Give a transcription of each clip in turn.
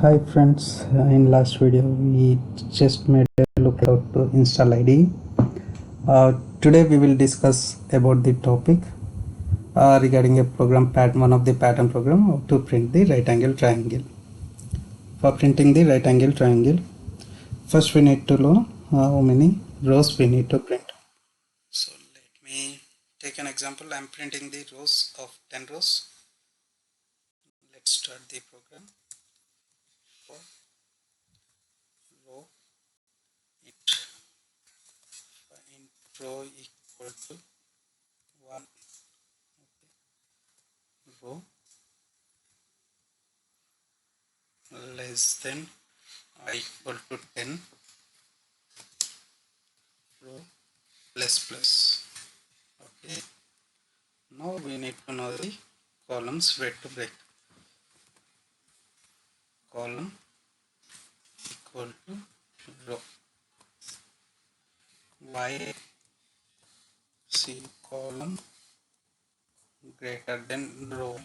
Hi friends, in last video we just made a look how to install IDE. Today we will discuss about the topic regarding a program pattern, one of the pattern program how to print the right angle triangle. For printing the right angle triangle, first we need to know how many rows we need to print. So let me take an example. I am printing the rows of 10 rows. Let's start the program. For row int row equal to 1 row less than equal to 10 row plus. Okay, now we need to know the columns where to break. Column equal to row. Why see column greater than row?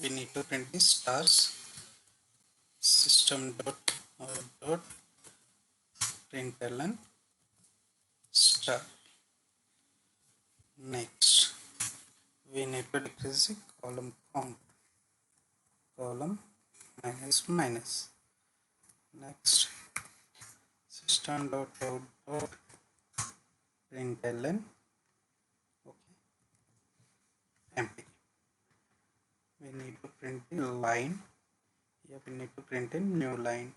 We need to print the stars. System dot println star. Next, we need to decrease the column count. Column minus. Next, system dot out dot println okay, empty. We need to print the line. Here we need to print a new line.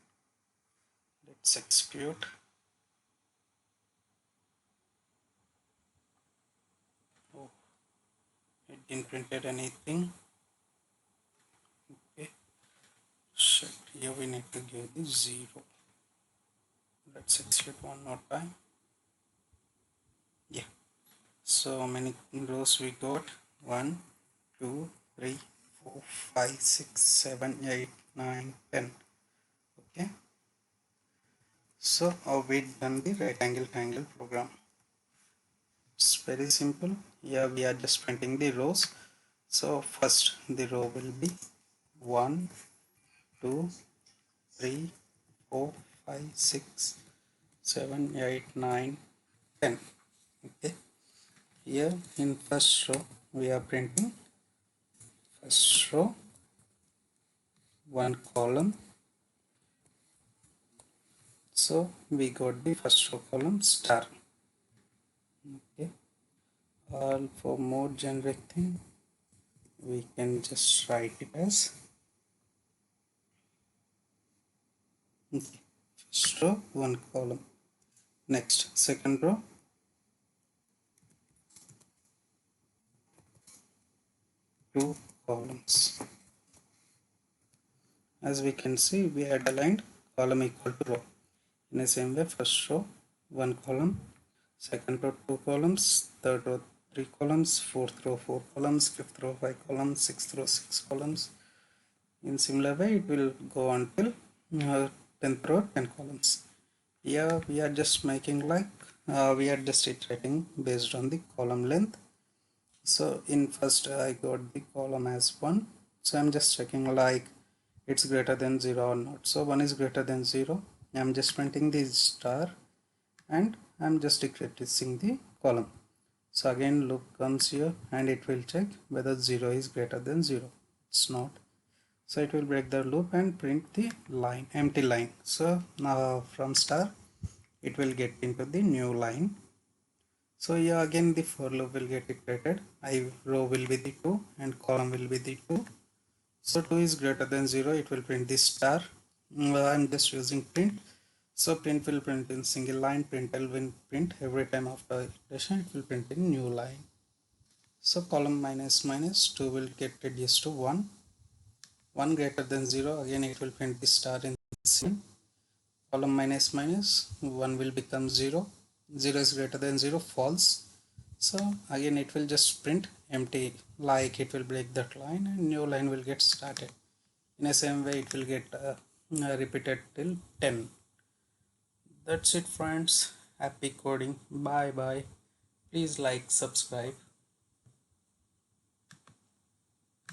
Let's execute. Oh, it didn't printed anything. Okay, so here we need to give the 0. Let's execute one more time. Yeah, so many rows we got? 1 2 3 4 5 6 7 8 9 10. Okay, so we done the right angle triangle program. It's very simple. Here we are just printing the rows. So first the row will be 1 2 3 4 5 6 7 8 9 10. Okay, here in first row we are printing first row one column. So we got the first row column star. Okay, for more generic thing we can just write it as okay, first row one column. Next, second row two columns. As we can see, we had aligned column equal to row. In the same way, first row one column, second row two columns, third row three columns, fourth row four columns, fifth row five columns, sixth row six columns. In similar way, it will go until 10th row 10 columns. Here we are just making like we are just iterating based on the column length. So in first I got the column as 1, so I'm just checking like it's greater than 0 or not. So 1 is greater than 0. I'm just printing the star and I'm just decreasing the column. So again loop comes here and it will check whether 0 is greater than 0. It's not. So it will break the loop and print the line, empty line. So now from star it will get into the new line. So here again the for loop will get iterated. Row will be the 2 and column will be the 2. So 2 is greater than 0, it will print the star. I'm just using print. So print will print in single line, print will print every time after iteration, it will print in new line. So column minus 2 will get reduced to 1. 1 greater than 0, again it will print the star in sin. Column minus 1 will become 0. 0 is greater than 0, false. So again it will just print empty, like it will break that line and new line will get started. In the same way it will get repeated till 10. That's it friends. Happy coding. Bye bye. Please like, subscribe.